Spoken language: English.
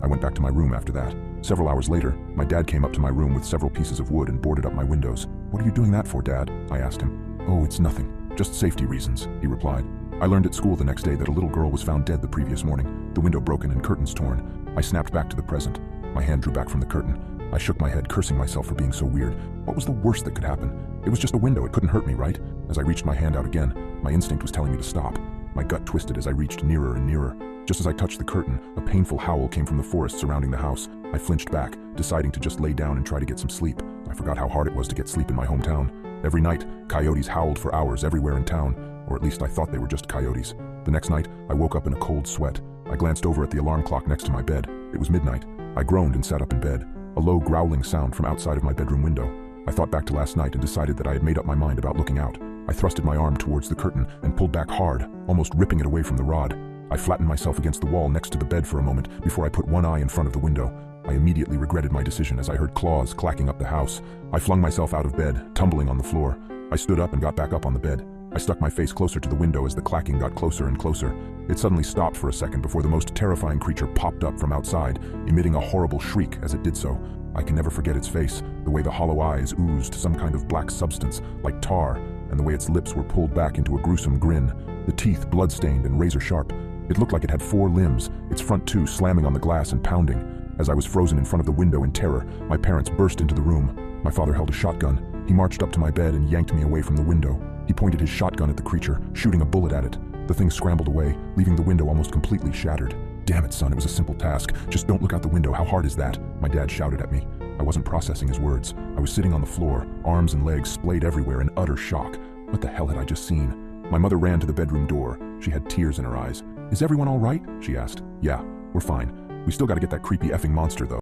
I went back to my room after that. Several hours later, my dad came up to my room with several pieces of wood and boarded up my windows. "What are you doing that for, Dad?" I asked him. "Oh, it's nothing. Just safety reasons," he replied. I learned at school the next day that a little girl was found dead the previous morning, the window broken and curtains torn. I snapped back to the present. My hand drew back from the curtain. I shook my head, cursing myself for being so weird. What was the worst that could happen? It was just a window, it couldn't hurt me, right? As I reached my hand out again, my instinct was telling me to stop. My gut twisted as I reached nearer and nearer. Just as I touched the curtain, a painful howl came from the forest surrounding the house. I flinched back, deciding to just lay down and try to get some sleep. I forgot how hard it was to get sleep in my hometown. Every night, coyotes howled for hours everywhere in town, or at least I thought they were just coyotes. The next night, I woke up in a cold sweat. I glanced over at the alarm clock next to my bed. It was midnight. I groaned and sat up in bed. A low growling sound from outside of my bedroom window. I thought back to last night and decided that I had made up my mind about looking out. I thrusted my arm towards the curtain and pulled back hard, almost ripping it away from the rod. I flattened myself against the wall next to the bed for a moment before I put one eye in front of the window. I immediately regretted my decision as I heard claws clacking up the house. I flung myself out of bed, tumbling on the floor. I stood up and got back up on the bed. I stuck my face closer to the window as the clacking got closer and closer. It suddenly stopped for a second before the most terrifying creature popped up from outside, emitting a horrible shriek as it did so. I can never forget its face, the way the hollow eyes oozed some kind of black substance, like tar, and the way its lips were pulled back into a gruesome grin, the teeth blood-stained and razor-sharp. It looked like it had 4 limbs, its front 2 slamming on the glass and pounding. As I was frozen in front of the window in terror, my parents burst into the room. My father held a shotgun. He marched up to my bed and yanked me away from the window. He pointed his shotgun at the creature, shooting a bullet at it. The thing scrambled away, leaving the window almost completely shattered. "Damn it, son, it was a simple task. Just don't look out the window. How hard is that?" My dad shouted at me. I wasn't processing his words. I was sitting on the floor, arms and legs splayed everywhere in utter shock. What the hell had I just seen? My mother ran to the bedroom door. She had tears in her eyes. "Is everyone all right?" she asked. "Yeah, we're fine. We still gotta get that creepy effing monster, though."